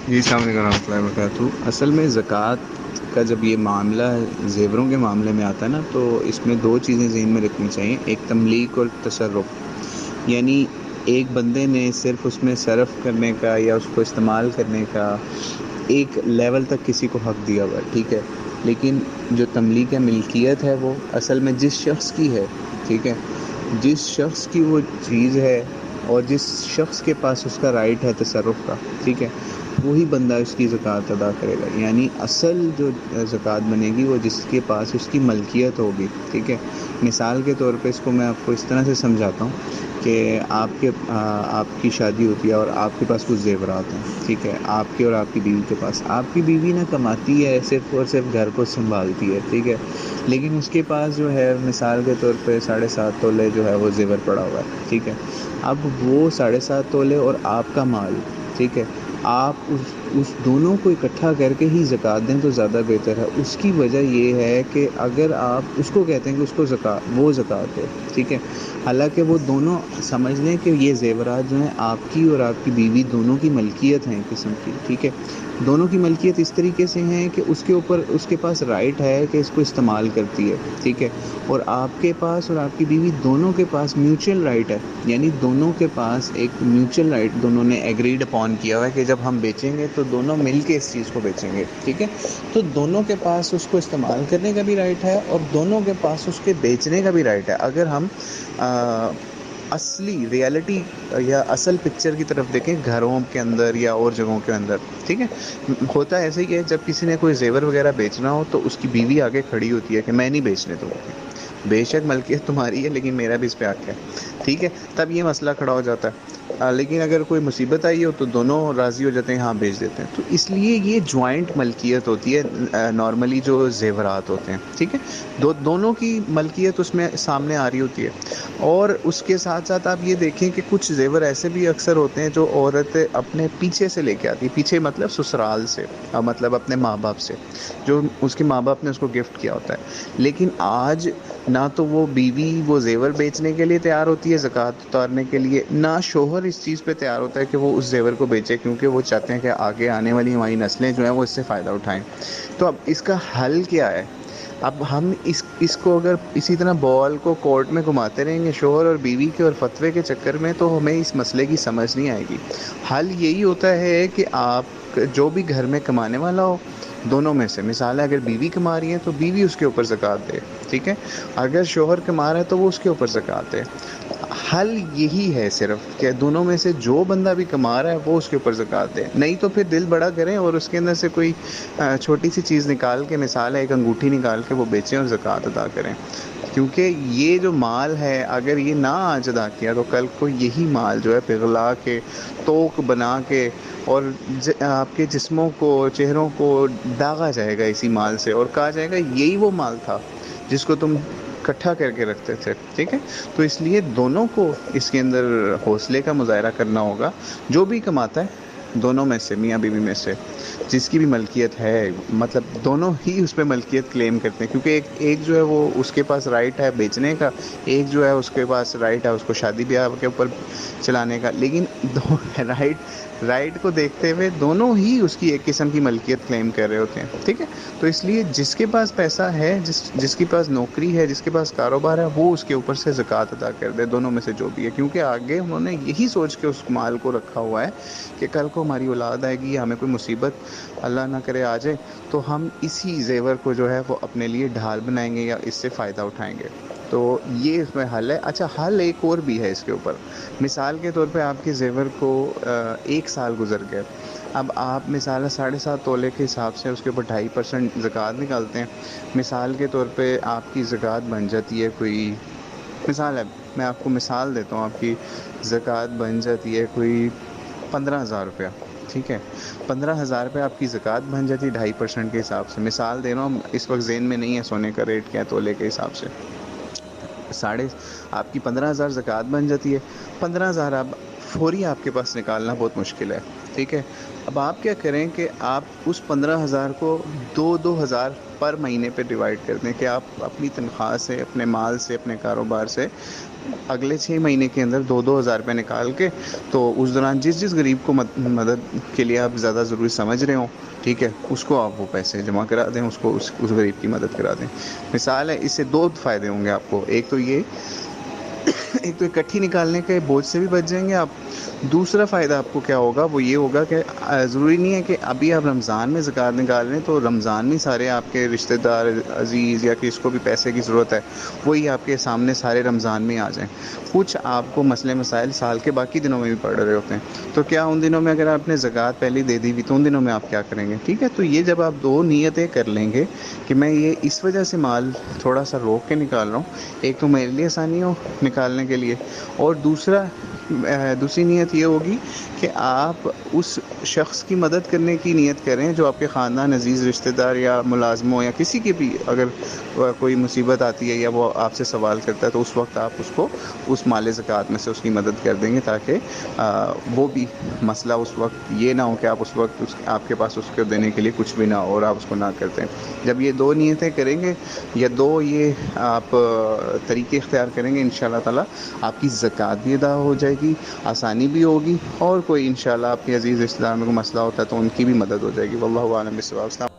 جی السلام علیکم ورحمۃ اللہ وبرکاتہ۔ اصل میں زکوٰۃ کا جب یہ معاملہ زیوروں کے معاملے میں آتا ہے نا، تو اس میں دو چیزیں ذہن میں رکھنی چاہیے، ایک تملیک اور تصرف۔ یعنی ایک بندے نے صرف اس میں صرف کرنے کا یا اس کو استعمال کرنے کا ایک لیول تک کسی کو حق دیا ہوا ہے، ٹھیک ہے، لیکن جو تملیک ملکیت ہے وہ اصل میں جس شخص کی ہے، ٹھیک ہے، جس شخص کی وہ چیز ہے اور جس شخص کے پاس اس کا رائٹ ہے تصرف کا، ٹھیک ہے، وہی بندہ اس کی زکوٰۃ ادا کرے گا۔ یعنی اصل جو زکوٰۃ بنے گی وہ جس کے پاس اس کی ملکیت ہوگی، ٹھیک ہے۔ مثال کے طور پہ اس کو میں آپ کو اس طرح سے سمجھاتا ہوں کہ آپ کی شادی ہوتی ہے اور آپ کے پاس کچھ زیورات ہیں، ٹھیک ہے، آپ کے اور آپ کی بیوی کے پاس۔ آپ کی بیوی نہ کماتی ہے، صرف اور صرف گھر کو سنبھالتی ہے، ٹھیک ہے، لیکن اس کے پاس جو ہے مثال کے طور پہ 7.5 تولے جو ہے وہ زیور پڑا ہوا ہے، ٹھیک ہے۔ اب وہ 7.5 تولے اور آپ کا مال، ٹھیک ہے، آپ اس دونوں کو اکٹھا کر کے ہی زکوٰۃ دیں تو زیادہ بہتر ہے۔ اس کی وجہ یہ ہے کہ اگر آپ اس کو کہتے ہیں کہ اس کو وہ زکوٰۃ دے، ٹھیک ہے، حالانکہ وہ دونوں سمجھ لیں کہ یہ زیورات جو ہیں آپ کی اور آپ کی بیوی دونوں کی ملکیت ہیں ایک قسم کی، ٹھیک ہے، دونوں کی ملکیت اس طریقے سے ہیں کہ اس کے اوپر اس کے پاس رائٹ ہے کہ اس کو استعمال کرتی ہے، ٹھیک ہے، اور آپ کے پاس اور آپ کی بیوی دونوں کے پاس میوچل رائٹ ہے، یعنی دونوں کے پاس ایک میوچل رائٹ دونوں نے ایگریڈ اپون کیا ہوا ہے کہ جب ہم بیچیں گے تو دونوں مل کے اس چیز کو بیچیں گے، ٹھیک ہے، تو دونوں کے پاس اس کو استعمال کرنے کا بھی رائٹ ہے اور دونوں کے پاس اس کے بیچنے کا بھی رائٹ ہے۔ اگر ہم اصلی ریالٹی یا اصل پکچر کی طرف دیکھیں گھروں کے اندر یا اور جگہوں کے اندر، ٹھیک ہے، ہوتا ایسے ہی ہے جب کسی نے کوئی زیور وغیرہ بیچنا ہو تو اس کی بیوی آگے کھڑی ہوتی ہے کہ میں نہیں بیچنے دوں گی، بے شک ملکیت تمہاری ہے لیکن میرا بھی اس پہ حق ہے، ٹھیک ہے، تب یہ مسئلہ کھڑا ہو جاتا ہے۔ لیکن اگر کوئی مصیبت آئی ہو تو دونوں راضی ہو جاتے ہیں، ہاں بیچ دیتے ہیں، تو اس لیے یہ جوائنٹ ملکیت ہوتی ہے نارملی جو زیورات ہوتے ہیں، ٹھیک ہے، دونوں کی ملکیت اس میں سامنے آ رہی ہوتی ہے۔ اور اس کے ساتھ ساتھ آپ یہ دیکھیں کہ کچھ زیور ایسے بھی اکثر ہوتے ہیں جو عورت اپنے پیچھے سے لے کے آتی ہے، پیچھے مطلب سسرال سے، مطلب اپنے ماں باپ سے، جو اس کے ماں باپ نے اس کو گفٹ کیا ہوتا ہے، لیکن آج نہ تو وہ بیوی وہ زیور بیچنے کے لیے تیار ہوتی ہے زکوٰۃ اتارنے کے لیے، نہ شوہر اس چیز پہ تیار ہوتا ہے کہ وہ اس زیور کو بیچے، کیونکہ وہ چاہتے ہیں کہ آگے آنے والی ہماری نسلیں جو ہیں وہ اس سے فائدہ اٹھائیں۔ تو اب اس کا حل کیا ہے؟ اب ہم اس کو اگر اسی طرح بال کو کورٹ میں گھماتے رہیں گے شوہر اور بیوی کے اور فتوے کے چکر میں، تو ہمیں اس مسئلے کی سمجھ نہیں آئے گی۔ حل یہی ہوتا ہے کہ آپ جو بھی گھر میں کمانے والا ہو، دونوں میں سے مثال ہے اگر بیوی کما رہی ہے تو بیوی اس کے اوپر زکوٰۃ دے، ٹھیک ہے، اگر شوہر کما رہا ہے تو وہ اس کے اوپر زکوٰۃ دے۔ حل یہی ہے صرف کہ دونوں میں سے جو بندہ بھی کما رہا ہے وہ اس کے اوپر زکوٰۃ دے، نہیں تو پھر دل بڑا کریں اور اس کے اندر سے کوئی چھوٹی سی چیز نکال کے، مثال ہے ایک انگوٹھی نکال کے وہ بیچیں اور زکوٰۃ ادا کریں، کیونکہ یہ جو مال ہے اگر یہ نہ آج ادا کیا تو کل کو یہی مال جو ہے پگھلا کے توق بنا کے اور آپ کے جسموں کو چہروں کو داغا جائے گا اسی مال سے، اور کہا جائے گا یہی وہ مال تھا جس کو تم اکٹھا کر کے رکھتے تھے، ٹھیک ہے۔ تو اس لیے دونوں کو اس کے اندر حوصلے کا مظاہرہ کرنا ہوگا، جو بھی کماتا ہے دونوں میں سے، میاں بیوی میں سے جس کی بھی ملکیت ہے، مطلب دونوں ہی اس پہ ملکیت کلیم کرتے ہیں، کیونکہ ایک جو ہے وہ اس کے پاس رائٹ ہے بیچنے کا، ایک جو ہے اس کے پاس رائٹ ہے اس کو شادی بیاہ کے اوپر چلانے کا، لیکن رائٹ کو دیکھتے ہوئے دونوں ہی اس کی ایک قسم کی ملکیت کلیم کر رہے ہوتے ہیں، ٹھیک ہے۔ تو اس لیے جس کے پاس پیسہ ہے، جس کے پاس نوکری ہے، جس کے پاس کاروبار ہے، وہ اس کے اوپر سے زکوٰۃ ادا کر دے، دونوں میں سے جو بھی ہے، کیونکہ آگے انہوں نے یہی سوچ کے اس مال کو رکھا ہوا ہے کہ کل کو ہماری اولاد آئے گی یا ہمیں کوئی مصیبت اللہ نہ کرے آ جائے تو ہم اسی زیور کو جو ہے وہ اپنے لیے ڈھال بنائیں گے یا اس سے فائدہ اٹھائیں گے۔ تو یہ اس میں حل ہے۔ اچھا، حل ایک اور بھی ہے اس کے اوپر، مثال کے طور پہ آپ کے زیور کو 1 سال گزر گئے، اب آپ مثال 7.5 تولے کے حساب سے اس کے اوپر 2.5% زکوٰۃ نکالتے ہیں، مثال کے طور پہ آپ کی زکوٰۃ بن جاتی ہے کوئی، مثال ہے میں آپ کو مثال دیتا ہوں، آپ کی زکوٰۃ بن جاتی ہے کوئی 15,000 روپیہ، ٹھیک ہے، 15,000 روپے آپ کی زکوٰۃ بن جاتی ہے 2.5% کے حساب سے، مثال دے رہا ہوں، اس وقت ذہن میں نہیں ہے سونے کا ریٹ کیا ہے تولے کے حساب سے، آپ کی 15,000 زکوٰۃ بن جاتی ہے، 15,000 اب فوری آپ کے پاس نکالنا بہت مشکل ہے، ٹھیک ہے. اب آپ کیا کریں کہ آپ اس 15,000 کو 2,000 پر مہینے پہ ڈیوائڈ کر دیں کہ آپ اپنی تنخواہ سے، اپنے مال سے، اپنے کاروبار سے اگلے 6 مہینے کے اندر 2,000 روپے نکال کے، تو اس دوران جس غریب کو مدد کے لیے آپ زیادہ ضروری سمجھ رہے ہوں، ٹھیک ہے، اس کو آپ وہ پیسے جمع کرا دیں، اس غریب کی مدد کرا دیں. مثال ہے، اس سے 2 فائدے ہوں گے آپ کو. ایک تو اکٹھی نکالنے کے بوجھ سے بھی بچ جائیں گے آپ. دوسرا فائدہ آپ کو کیا ہوگا، وہ یہ ہوگا کہ ضروری نہیں ہے کہ ابھی آپ رمضان میں زکوٰۃ نکال رہے ہیں تو رمضان میں سارے آپ کے رشتہ دار عزیز یا کس کو بھی پیسے کی ضرورت ہے وہی آپ کے سامنے سارے رمضان میں آ جائیں. کچھ آپ کو مسئلے مسائل سال کے باقی دنوں میں بھی پڑ رہے ہوتے ہیں، تو کیا ان دنوں میں اگر آپ نے زکوٰۃ پہلے دے دی ہوئی تو ان دنوں میں آپ کیا کریں گے؟ ٹھیک ہے. تو یہ جب آپ 2 نیتیں کر لیں گے کہ میں یہ اس وجہ سے مال تھوڑا سا روک کے نکال رہا ہوں، ایک تو میرے لیے آسانی ہو نکالنے کے لیے، اور دوسری نیت یہ ہوگی کہ آپ اس شخص کی مدد کرنے کی نیت کریں جو آپ کے خاندان، عزیز، رشتہ دار یا ملازم ہو یا کسی کے بھی اگر کوئی مصیبت آتی ہے یا وہ آپ سے سوال کرتا ہے تو اس وقت آپ اس کو اس مال زکوٰۃ میں سے اس کی مدد کر دیں گے، تاکہ وہ بھی مسئلہ اس وقت یہ نہ ہو کہ آپ اس وقت آپ کے پاس اس کو دینے کے لیے کچھ بھی نہ ہو اور آپ اس کو نہ کرتے ہیں. جب یہ 2 نیتیں کریں گے یا 2 یہ آپ طریقے اختیار کریں گے، انشاءاللہ تعالی آپ کی زکوٰۃ بھی ادا ہو جائے گی، آسانی بھی ہوگی، اور کوئی انشاءاللہ آپ کے عزیز رشتہ دار میں کوئی مسئلہ ہوتا ہے تو ان کی بھی مدد ہو جائے گی. واللہ اعلم بالصواب.